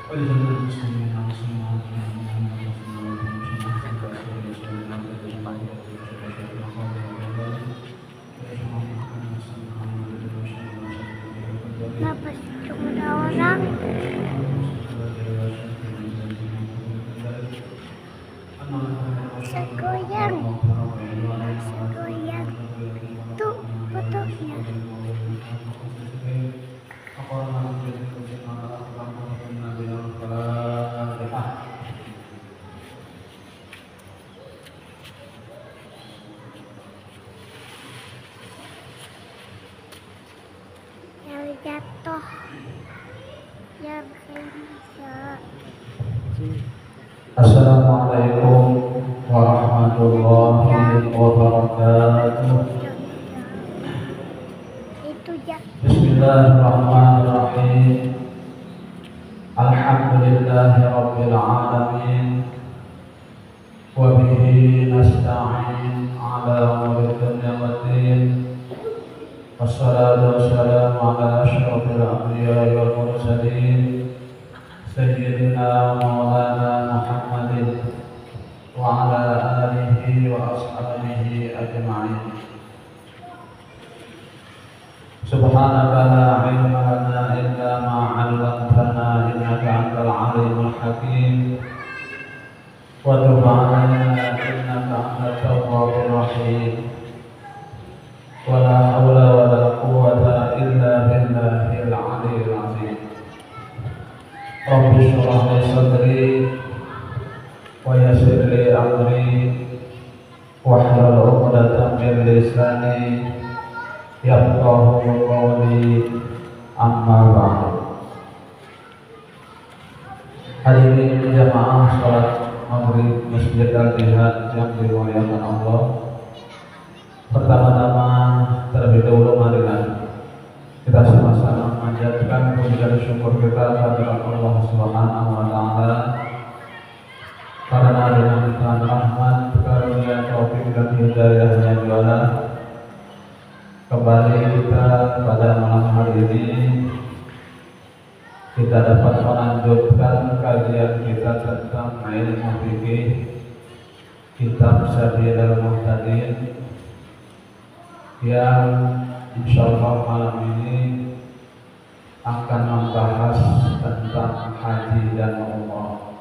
Kenapa cuma ada orang? Bisa goyang. Bisa goyang. Tuh fotonya. Yang jatuh. Yang bisa. Assalamualaikum warahmatullahi wabarakatuh. Itu ya. Bismillahirrahmanirrahim. Alhamdulillahi rabbil alamin. Wa bihi nasta'in ala umuri dunya waddin. Wassalatu wassalamu ala asyrafil anbiya'i wal mursalin. Sayyidina Maulana Muhammadin wa ala alihi wa ashabihi ajma'in. Subhanaka la ilma lana illa ma 'allamtana innaka antal alimul hakim. Wa tub 'alaina innaka antat tawwabur rahim. Wa la haula wa la quwwata illa billahil 'aliyyil 'azim. Rabbi shrah li sadri wa yassir li amri wahlul 'uqdatam min lisani yafqahu qawli, amma ba'd. Hadirin jamaah salat maghrib Masjid Al-Jihad yang dimuliakan Allah. Pertama-tama terlebih dahulu marilah kita sama-sama memanjatkan puji dan syukur kita kepada Allah Subhanahu wa taala karena dengan limpahan rahmat, karunia, taufik dan hidayahnya juara kembali kita pada malam hari ini kita dapat melanjutkan kajian kita tentang ilmu fikih kitab Sabilul Muhtadin yang insyaallah malam ini akan membahas tentang haji dan umrah.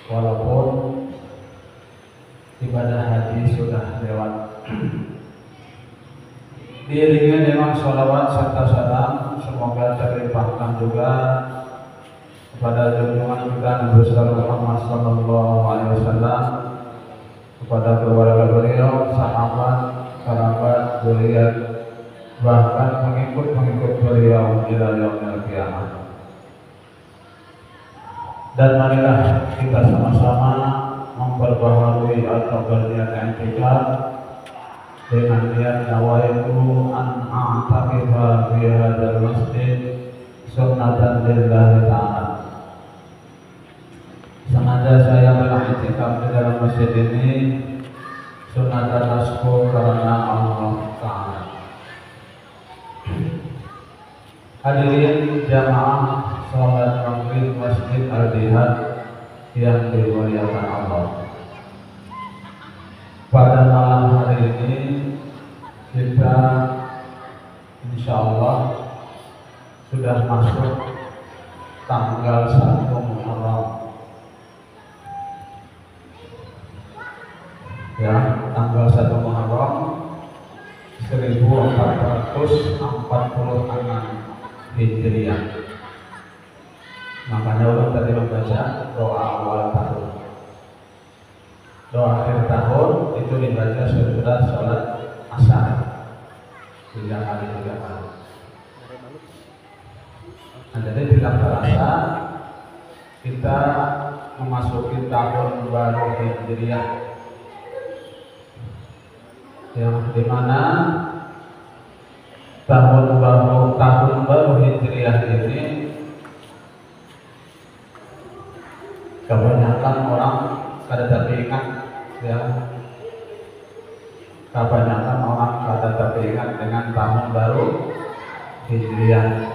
Walaupun ibadah haji sudah lewat, diiringi dengan sholawat serta salam semoga terlimpahkan juga kepada junjungan kita Nabi besar Muhammad sallallahu alaihi wasallam, kepada keluarga beliau, sahabat, kerabat, zuriat, bahkan pengikut-pengikut beliau hingga yaumil qiyamah. Dan marilah kita sama-sama memperbaharui atau berniat i'tikaf dengan niat nawaitu an a'taqifa fi hadzal masjid sunnatan lillahi ta'ala. Sengaja saya beriktikaf di dalam masjid ini sunnatan tasku karena Allah Ta'ala. Hadirin jamaah salat maghrib Masjid Al-Jihad yang dimuliakan Allah. Pada malam hari ini kita insyaallah sudah masuk tanggal 1 Muharram. Ya, tanggal 1 Muharram 1446 Hijriah. Makanya orang tadi membaca doa awal tahun. Doa akhir tahun itu dibaca sesudah sholat asar 3 kali. Nah, jadi tidak terasa kita memasuki tahun baru Hijriah, yang dimana tahun baru Hijriah ini kebanyakan orang kada teringat, ya, kebanyakan orang kada teringat dengan tahun baru Hijriah,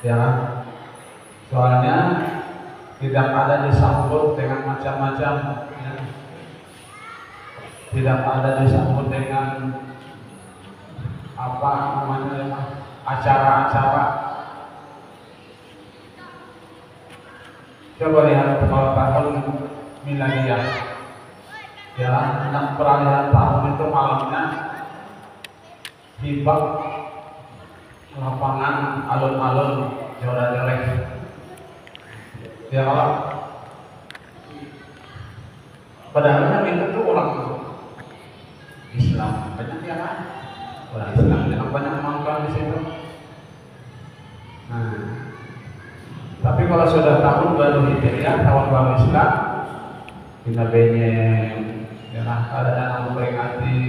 ya. Soalnya tidak ada disambut dengan macam-macam, ya. Tidak ada disambut dengan apa namanya ya, acara-acara. Coba lihat kalau tahun milenial, ya, yang peralihan tahun itu malamnya hibak lapangan alun-alun Joradelek. Ya, padahal itu tuh orang Islam banyak ya kan? Orang Islam yang banyak nongkrong di situ. Nah, tapi kalau sudah tahun baru Hijriah, tahun baru Islam, kita benyeng, ya kan? Ada yang memperingati,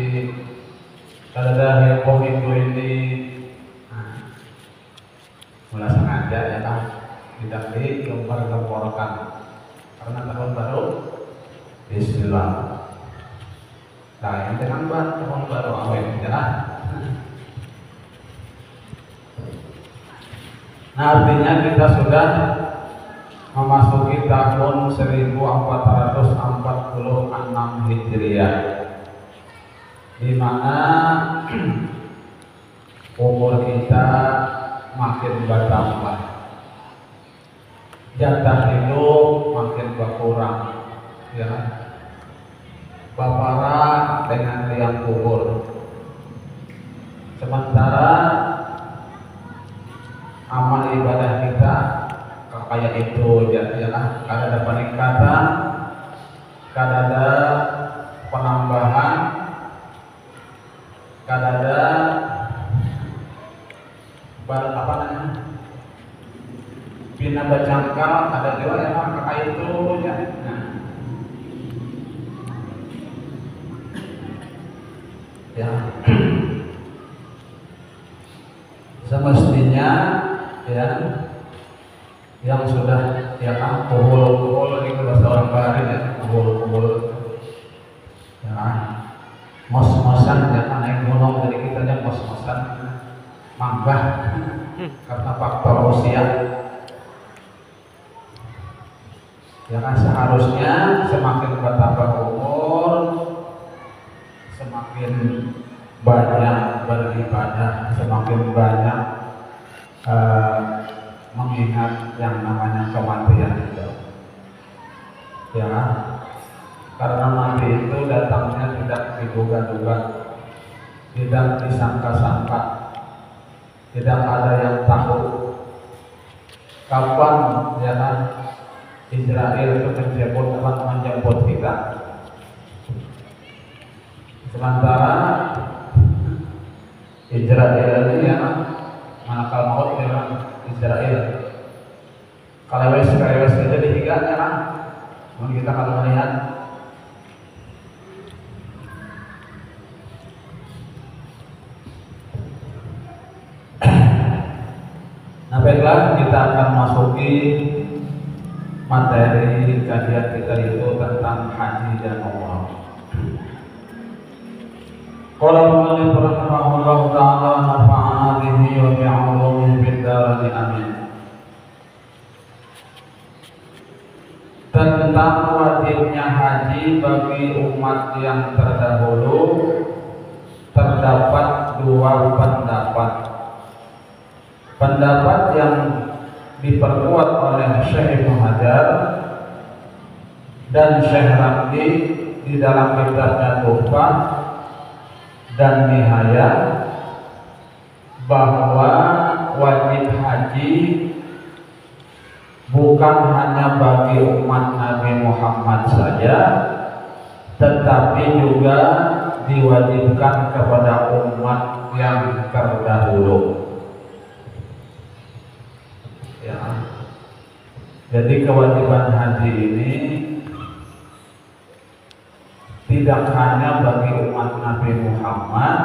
ada heboh itu ini. Nah, mulai sengaja ya kan? Tidak digembar-gemborkan karena tahun baru Islam. Nah, yang dengan tahun baru awal ya. Nah, artinya kita sudah memasuki tahun 1446 Hijriah, di mana umur kita makin bertambah, jatah hidup makin berkurang, ya. Baparan dengan liang kubur. Sementara amal ibadah kita kayak itu ya, ada peningkatan, ada penambahan, ada apa namanya, bina berjangkal, ada juga yang kayak itu ya. Nah, ya. Semestinya ya yang sudah ya kan kuhul itu bahasa orang Bali ya, kuhul ya, mos-mosan ya kan, naik gunung dari kita aja mos-mosan manggah karena faktor usia ya kan. Seharusnya semakin bertambah umur semakin banyak beribadah, semakin banyak mengingat yang namanya kematian itu, ya. Karena mati itu datangnya tidak diduga-duga, tidak disangka-sangka, tidak ada yang tahu kapan ya kan Israel itu menjemput kita. Sementara Israel ini ya manakal maut ya Israel. Kalau wes saja dihiga ya kan. Kita kalau melihat nah, baiklah, kita akan masuki materi kajian kita itu tentang haji dan umrah. Qala al-mu'allif rahimahullahu ta'ala nafa'a bihi wa bi'ulumihi fid dharain amin. Tentang wajibnya haji bagi umat yang terdahulu terdapat dua pendapat. Pendapat yang diperkuat oleh Syekh Ibnu Hajar dan Syekh Ramli di dalam kitabnya Tuhfah dan Nihayah, bahwa wajib haji bukan hanya bagi umat Nabi Muhammad saja, tetapi juga diwajibkan kepada umat yang terdahulu. Ya. Jadi kewajiban haji ini tidak hanya bagi umat Nabi Muhammad,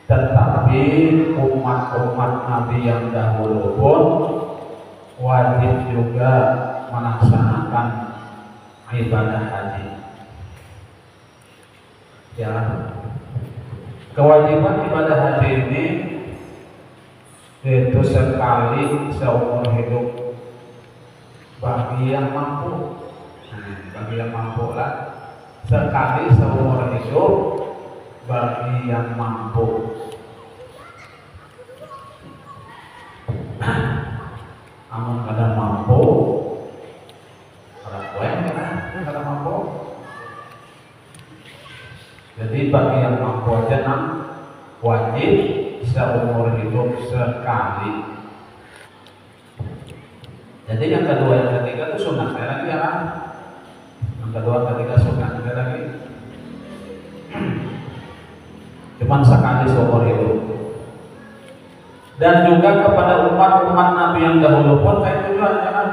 tetapi umat-umat Nabi yang dahulu pun wajib juga melaksanakan ibadah haji. Ya, kewajiban ibadah haji ini yaitu sekali seumur hidup bagi yang mampu. Bagi yang mampu lah, sekali seumur hidup bagi yang mampu. Amun kada mampu, kada poen kada mampu. Jadi bagi yang mampu aja wajib seumur hidup sekali. Jadi yang kedua yang ketiga itu sunat lagi ya kan? Yang kedua ketiga sunat lagi. Cuman sekali seumur hidup. Dan juga kepada umat-umat Nabi yang dahulu pun kayak itu juga ya kan?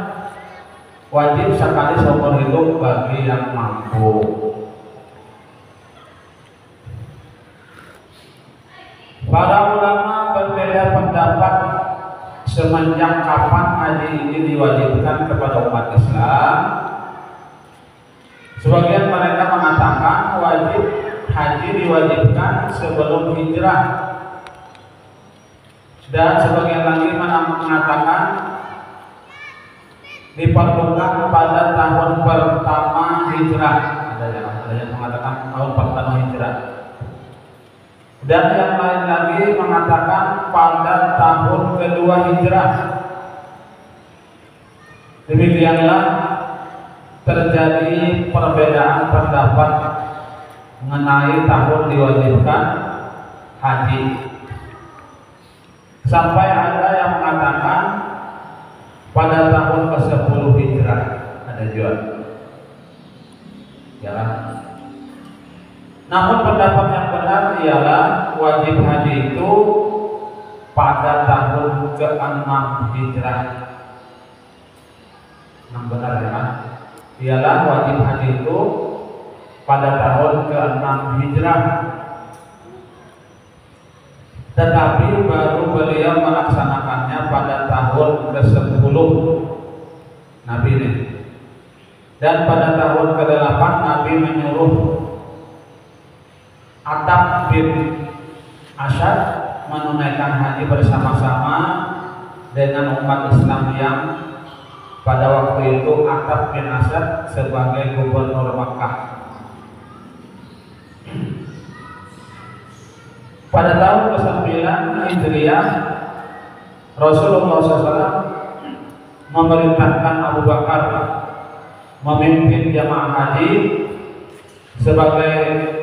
Wajib sekali seumur hidup bagi yang mampu. Para ulama berbeda pendapat semenjak kapan haji ini diwajibkan kepada umat Islam. Sebagian mereka mengatakan wajib haji diwajibkan sebelum hijrah, dan sebagian lagi mengatakan diperlukan pada tahun pertama hijrah. Ada yang mengatakan tahun pertama hijrah. Dan yang lain lagi mengatakan pada tahun kedua hijrah. Demikianlah terjadi perbedaan pendapat mengenai tahun diwajibkan haji. Sampai ada yang mengatakan pada tahun ke-10 hijrah, ada juga. Ya. Namun pendapat yang benar ialah wajib haji itu pada tahun ke-6 hijrah. Yang benar ya kan? Ialah wajib haji itu pada tahun ke-6 hijrah. Tetapi baru beliau melaksanakannya pada tahun ke-10 Nabi ini. Dan pada tahun ke-8 Nabi menyuruh Atab bin Asyad menunaikan haji bersama-sama dengan umat Islam yang pada waktu itu Atab bin Asyad sebagai gubernur Makkah. Pada tahun ke-9 Hijriah, Rasulullah SAW memerintahkan Abu Bakar memimpin jamaah haji sebagai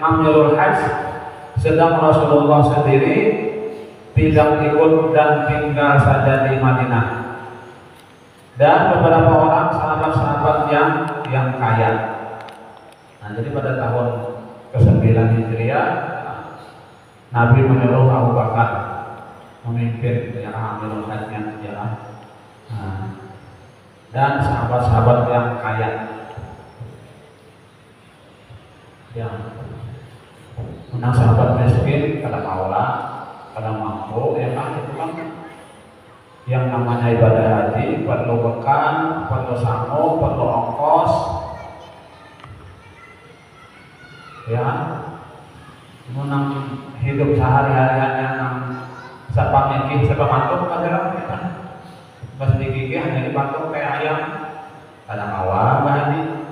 Amirul Hajj, sedang Rasulullah sendiri tidak ikut dan tinggal saja di Madinah. Dan beberapa orang sahabat-sahabat yang kaya. Nah, jadi pada tahun ke-9 Hijriah Nabi menyuruh Abu Bakar memimpin Amirul Hajj-nya dan sahabat-sahabat yang kaya. Menang sahabat miskin kada maulah, kada mampu, ya kan itu kan yang namanya ibadah haji perlu bekal, perlu sangu, perlu ongkos, ya. Menang hidup sehari-harian yang siapa mikir, siapa mantuk adalah kita pas digigih hanya dibantu kayak ayam, kada mawar haji.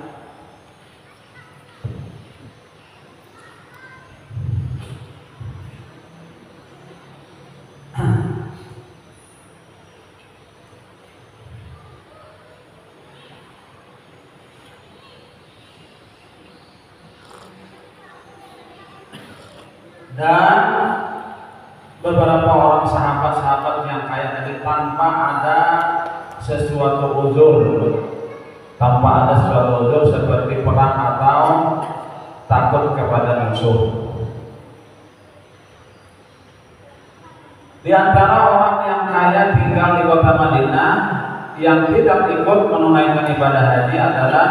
Dan beberapa orang sahabat-sahabat yang kaya tadi tanpa ada sesuatu uzur, seperti perang atau takut kepada musuh. Di antara orang yang kaya tinggal di kota Madinah yang tidak ikut menunaikan ibadah haji adalah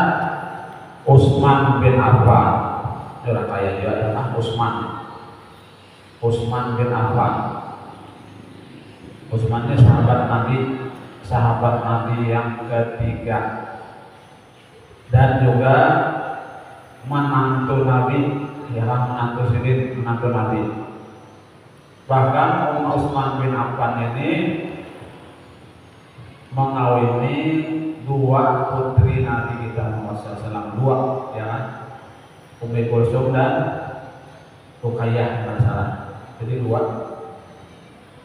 Utsman bin Affan. Orang kaya juga adalah Utsman bin Affan. Utsman ini sahabat Nabi yang ketiga, dan juga menantu Nabi, menantu Nabi. Bahkan Utsman bin Affan ini mengawini dua putri Nabi kita Muhammad SAW, dua, ya kan? Ummi Kulsum dan Ruqayyah kalau salah. Jadi dua.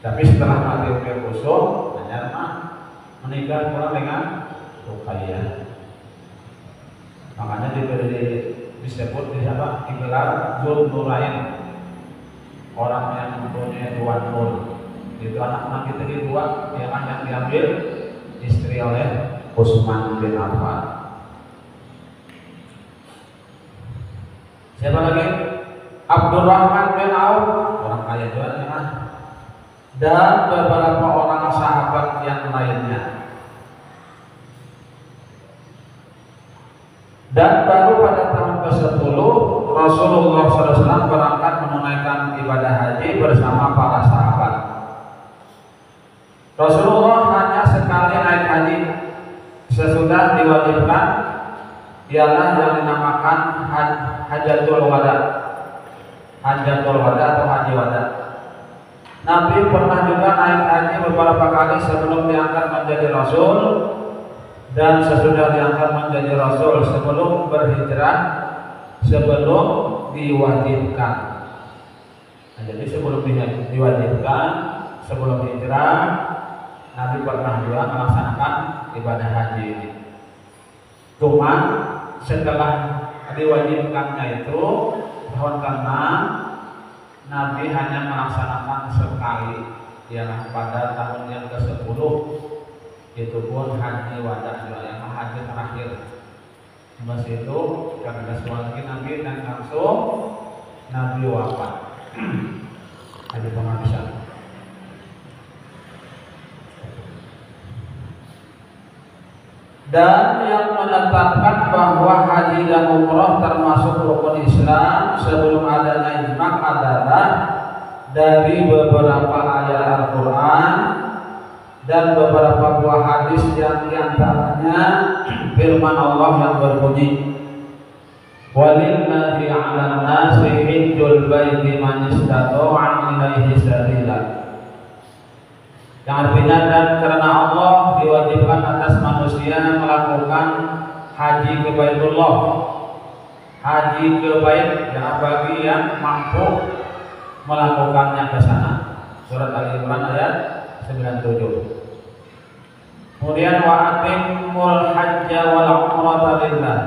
Tapi setelah mati Ummi Kulsum, ternyata menikah pula dengan Ruqayyah. Makanya disebut di apa? Digelar Dzul Nurain, orang yang mempunyai dua nur. Itu anak Nabi tadi dua, yang diambil istri oleh Utsman bin Affan. Siapa lagi? Abdurrahman bin Auf, orang kaya juga ya. Dan beberapa orang sahabat yang lainnya. Dan baru pada tahun ke-10 Rasulullah SAW berangkat menunaikan ibadah haji bersama para sahabat. Rasulullah hanya sekali naik haji sesudah diwajibkan, ialah yang dinamakan Hajatul Wada. Hajatul Wada atau Haji Wada. Nabi pernah juga naik haji beberapa kali sebelum diangkat menjadi Rasul dan sesudah diangkat menjadi Rasul, sebelum berhijrah, sebelum diwajibkan. Nah, jadi sebelum diwajibkan, sebelum hijrah, Nabi pernah juga melaksanakan ibadah haji ini. Cuma setelah diwajibkannya itu tahun ke-6, Nabi hanya melaksanakan sekali, ialah pada tahun yang ke-10. Itu pun haji wada juga, yang haji terakhir. Mas itu karena lagi Nabi dan langsung Nabi wafat. Haji penghabisan. Dan yang menetapkan bahwa haji dan umroh termasuk rukun Islam sebelum adanya ijma' adalah dari beberapa ayat Al-Quran dan beberapa buah hadis yang diantaranya firman Allah yang berbunyi, walillahi 'alan nasi hajjul baiti man istata'a ilaihi sabila. Yang artinya, dan karena Allah diwajibkan atas manusia melakukan haji ke Baitullah, haji ke bait, yang bagi yang mampu melakukannya ke sana. Surat Al-Imran ayat 97. Kemudian wa atimul hajja wal umrata lillah.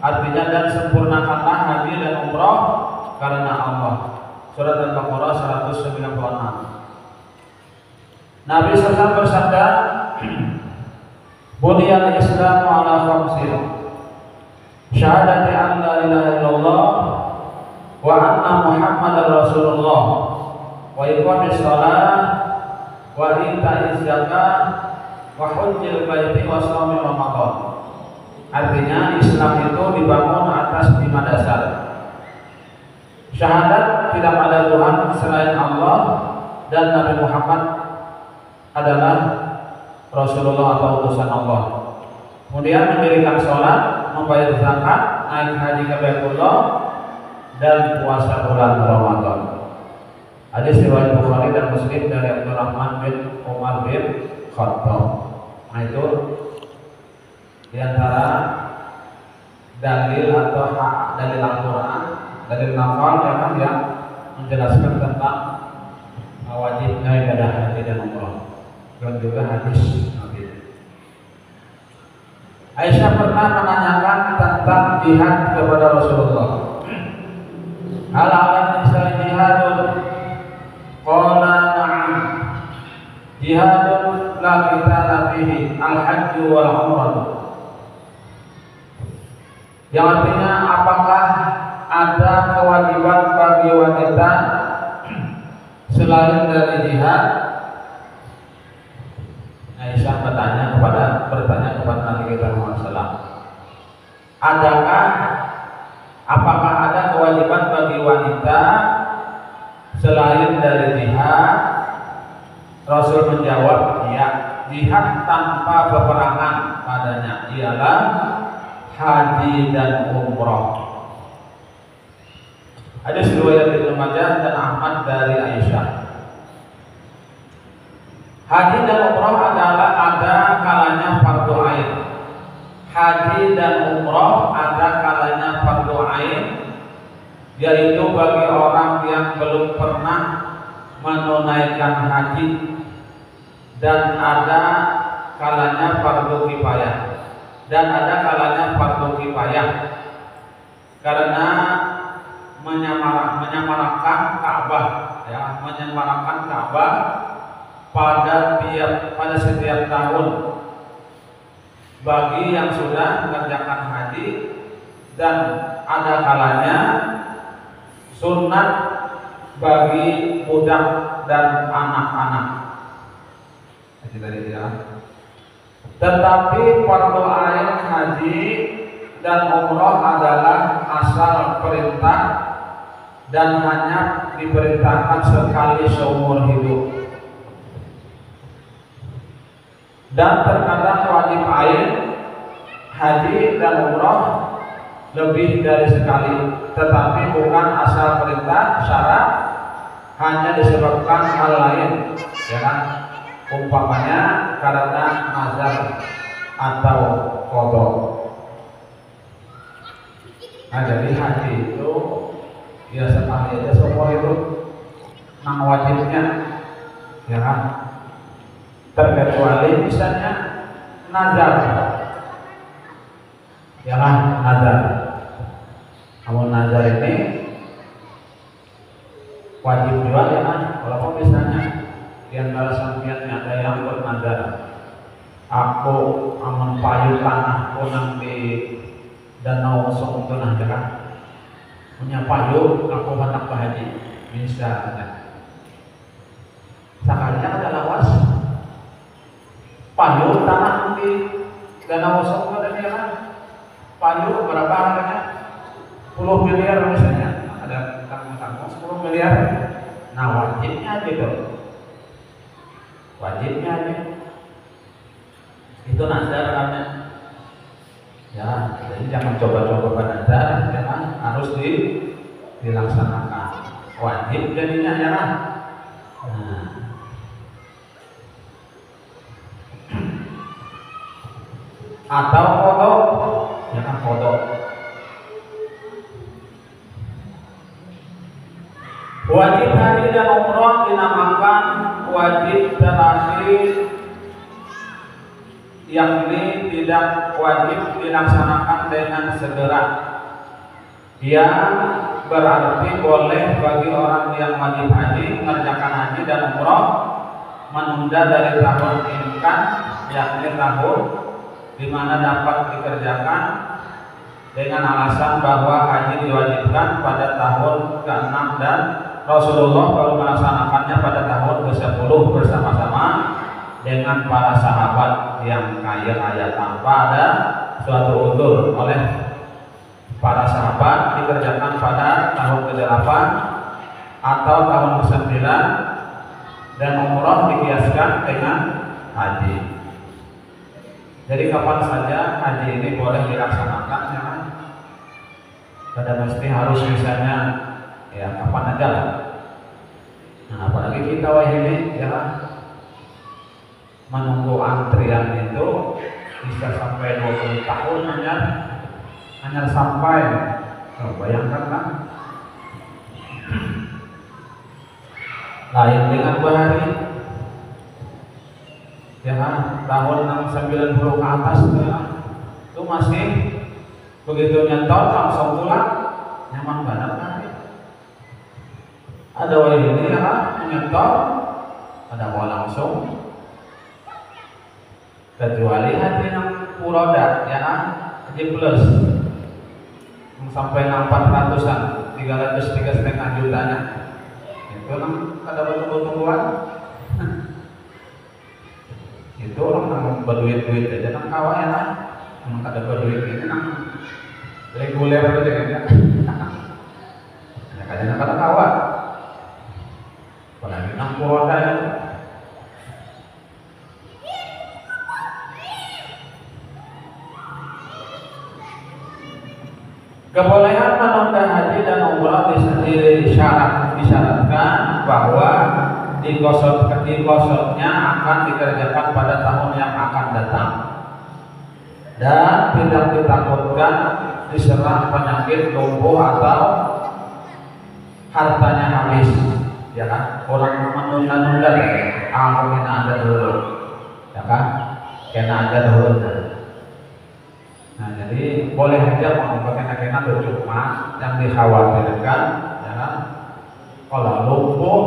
Artinya, dan sempurnakanlah haji dan umrah karena Allah. Surat Al-Baqarah 196. Nabi SAW bersabda, Buniyal Islamu ala khamsin, syahadati an la ilaha illallah wa anna Muhammadar Rasulullah wa iqamis shalah wa ita'iz zakah wa hujjil baiti wa shaumi Ramadan. Artinya, Islam itu dibangun atas 5 dasar. Syahadat tidak ada Tuhan selain Allah dan Nabi Muhammad adalah Rasulullah atau utusan Allah. Kemudian mendirikan sholat, membayar zakat, naik haji ke Baitullah, dan puasa bulan Ramadan. Hadis riwayat Bukhari dan Muslim dari Abdurrahman bin Umar bin Khattab. Nah, itu diantara dalil atau dalil Al-Quran, dalil nafal yang menjelaskan tentang wajibnya ibadah haji dan umrah. Dan juga hadis Nabi. Aisyah pernah menanyakan tentang jihad kepada Rasulullah. Hal ala nisa jihadun? Qala na'am. Jihadun la qitala fihi al-hajj wal umrah. Yang artinya, apakah ada kewajiban bagi wanita selain dari jihad? Aisyah bertanya kepada Nabi kita Muhammad SAW, apakah ada kewajiban bagi wanita selain dari jihad? Rasul menjawab, ya, jihad tanpa peperangan padanya ialah haji dan umrah. Hadis riwayat Ibnu Majah dan Ahmad dari Aisyah. Haji dan umrah adalah ada kalanya fardu ain. haji dan umroh ada kalanya fardu ain, yaitu bagi orang yang belum pernah menunaikan haji, dan ada kalanya fardu kifayah, karena menyemarakan Ka'bah, ya, menyemarakan Ka'bah pada setiap tahun bagi yang sudah mengerjakan haji, dan ada kalanya sunat bagi budak dan anak-anak. Tetapi fardu ain haji dan umroh adalah asal perintah dan hanya diperintahkan sekali seumur hidup. Dan terkadang wajib ain haji dan umroh lebih dari sekali, tetapi bukan asal perintah syarat, hanya disebabkan hal lain, ya kan? Umpamanya karena nazar atau qada. Nah, jadi haji itu ya sekali aja seumur hidup, nang wajibnya, ya kan? Terkecuali misalnya nazar, ya kan, nazar. Namun nazar ini wajib juga, ya kan? Kalau misalnya di antara sampeyan ada yang bernazar, aku aman payu tanahku nang di danau Song itu nah, kan? Punya payu, aku hendak berhaji, misalnya. Sekalinya ada lawas payu tanah di danau Song ada, ya kan? Payu berapa harganya? 10 miliar misalnya, ada tanggung-tanggung 10 miliar. Nah, wajibnya gitu, wajibnya aja itu nazar namanya, ya. Jadi jangan coba-coba bernazar, ya kan? Harus dilaksanakan, wajib jadinya, ya kan? Nah, atau kodok, ya kan, kodok. Wajib haji dan umroh dinamakan wajib terakhir, yakni tidak wajib dilaksanakan dengan segera. Yang berarti boleh bagi orang yang wajib haji mengerjakan haji dan umroh menunda dari tahun imkan, yakni tahun di mana dapat dikerjakan, dengan alasan bahwa haji diwajibkan pada tahun ke-6 dan Rasulullah baru melaksanakannya pada tahun ke-10 bersama-sama dengan para sahabat yang kaya raya tanpa ada suatu udzur. Oleh para sahabat dikerjakan pada tahun ke-8 atau tahun ke-9, dan umroh dikiaskan dengan haji. Jadi kapan saja haji ini boleh dilaksanakan, ya kan? Tidak mesti harus misalnya, ya, kapan aja lah. Nah, apalagi kita ini, ya kan, menunggu antrian itu bisa sampai 20 tahun hanya sampai, bayangkan kan, lain dengan bahari, ya kan, tahun 90 ke atas, ya, itu masih begitu nyetor langsung pulang, nyaman banget kan? Ada wali ini, ya kan, nyetor, ada wali langsung. Kecuali haji yang puroda, ya kan, haji plus sampai 400-an, 3,5 jutanya, itu kan ada betul-betulan. Itu orang berduit-duit aja nang kawah, ya kan, emang ada berduit ini nang reguler aja kan, ya. Kayaknya ada kawah, apalagi nang puroda ya. Kebolehan menunda haji dan umrah disyaratkan bahwa digosoknya akan dikerjakan pada tahun yang akan datang. dan tidak ditakutkan diserang penyakit lumpuh atau hartanya habis, ya kan? Orang menunda-nunda, aku kena ada dulu, ya kan? Kena ada dulu. Nah, jadi boleh aja mau kena tuh, cuma yang dikhawatirkan, ya kan? Kalau lumpuh,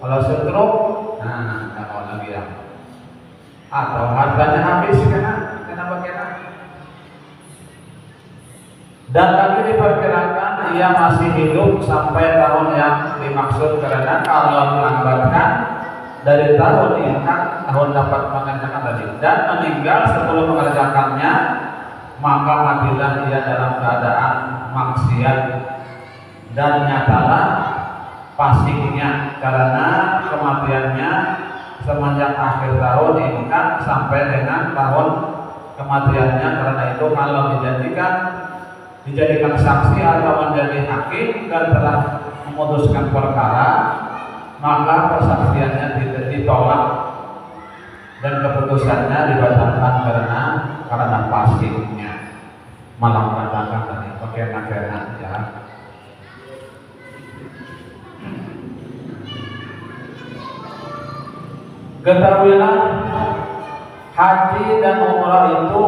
kalau stroke, nah kalau lagi ya, atau hartanya habis kenapa? Dan lagi diperkirakan ia masih hidup sampai tahun yang dimaksud, karena kalau melambatkan dari tahun ini kan tahun dapat mengerjakan tadi dan meninggal sebelum mengerjakannya, maka matilah ia dalam keadaan maksiat dan nyatalah pastinya, karena kematiannya semenjak akhir tahun ini kan sampai dengan tahun kematiannya. Karena itu kalau dijadikan saksi atau menjadi hakim dan telah memutuskan perkara, maka persaksiannya ditolak dan keputusannya dibatalkan karena pastinya melanggar tadi pakai nakaran, ya. Ketahuilah haji dan umrah itu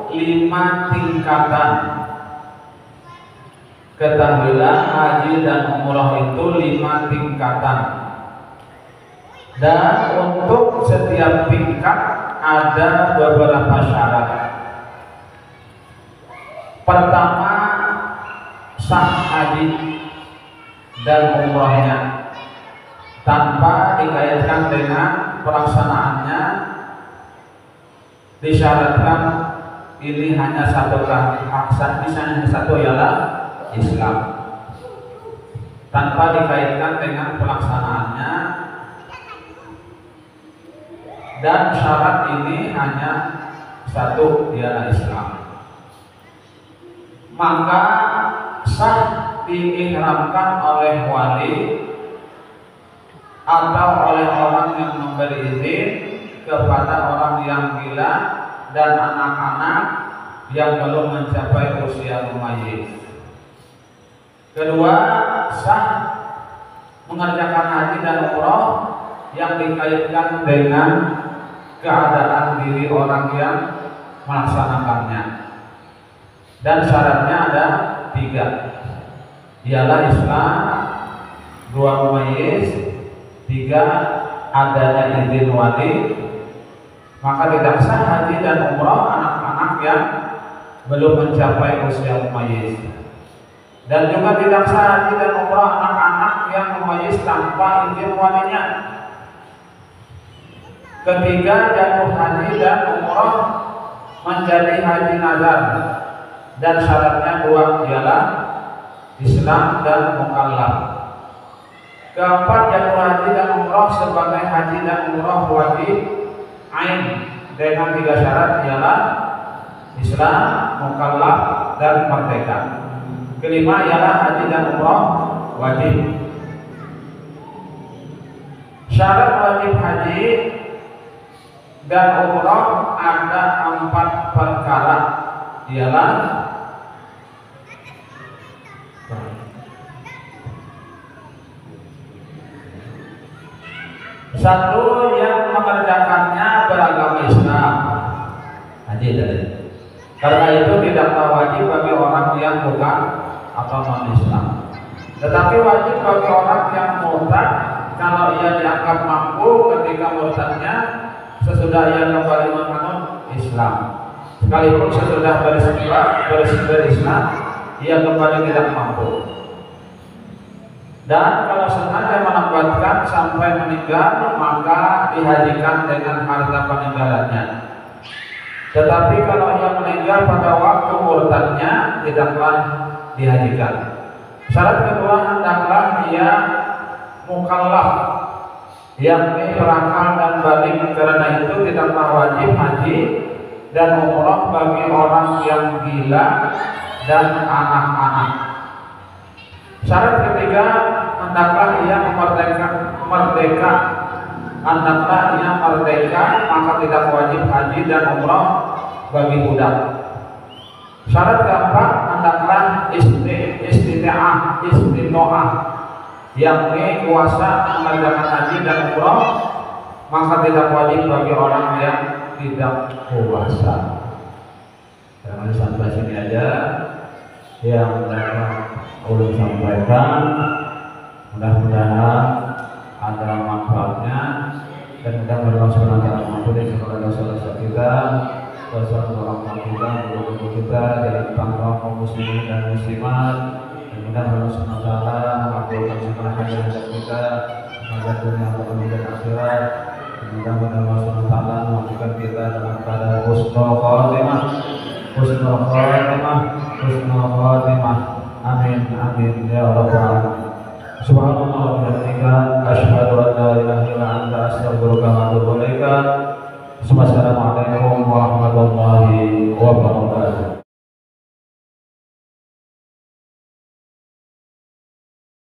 5 tingkatan. Ketahuilah haji dan umrah itu 5 tingkatan. Dan untuk setiap tingkat ada beberapa syarat. Pertama, sah haji dan umrahnya tanpa dikaitkan dengan pelaksanaannya. Disyaratkan ini hanya satu aksan, misalnya satu ialah Islam, tanpa dikaitkan dengan pelaksanaannya. Dan syarat ini hanya satu, ialah Islam. Maka sah diihramkan oleh wali atau oleh orang yang memberi izin kepada orang yang gila dan anak-anak yang belum mencapai usia mumayyiz. Kedua, sah mengerjakan haji dan umrah yang dikaitkan dengan keadaan diri orang yang melaksanakannya. Dan syaratnya ada 3, ialah Islam, 2 mumayyiz, 3 adanya izin wali. Maka tidak sah haji dan umrah anak-anak yang belum mencapai usia mumayyiz. Dan juga tidak sah haji dan umrah anak-anak yang mumayyiz tanpa izin walinya. Ketiga, jatuh haji dan umrah menjadi haji nazar, dan syaratnya 2, ialah Islam dan mukallaf. Keempat, jatuh haji dan umrah sebagai haji dan umrah wajib ain dengan 3 syarat, ialah Islam, mukallaf, dan merdeka. Kelima ialah haji dan umrah wajib. Syarat wajib haji dan umrah ada 4 perkara, ialah satu, yang mengerjakannya beragama Islam, haji tadi. Karena itu tidaklah wajib bagi orang yang bukan atau non-Islam, tetapi wajib bagi orang yang murtad kalau ia dianggap mampu ketika murtadnya sesudah ia kembali menganut Islam. Sekalipun sesudah berislam ia kembali tidak mampu. Dan kalau sengaja melambatkan sampai meninggal, maka dihajikan dengan harta peninggalannya. Tetapi kalau ia meninggal pada waktu murtadnya, tidaklah dihajikan. Syarat kedua, hendaklah ia mukallaf, yakni berakal dan balik. Karena itu tidaklah wajib haji dan umrah bagi orang yang gila dan anak-anak. Syarat ketiga, hendaklah ia merdeka. Hendaklah ia merdeka, maka tidak wajib haji dan umrah bagi budak. Syarat keempat hendaklah istitoah, yakni kuasa mengerjakan haji dan umroh, maka tidak wajib bagi orang yang tidak puasa. Jangan sampai sini aja yang dapat ulun sampaikan. Mudah-mudahan ada manfaatnya dan mudah-mudahan Allah Subhanahu wa taala mengampuni segala dosa-dosa kita, dosa orang kita, guru kita dari kaum muslimin dan muslimat. Dan mudah-mudahan Allah Subhanahu wa taala mengabulkan segala hajat kita, hajat dunia dan akhirat. Dan mudah-mudahan Allah Subhanahu wa taala memberikan kita dalam keadaan husnul khatimah. Amin amin ya rabbal alamin. Subhanallah wa bihamdika asyhadu an la ilaha illa anta astaghfiruka wa atubu ilaik. Assalamualaikum.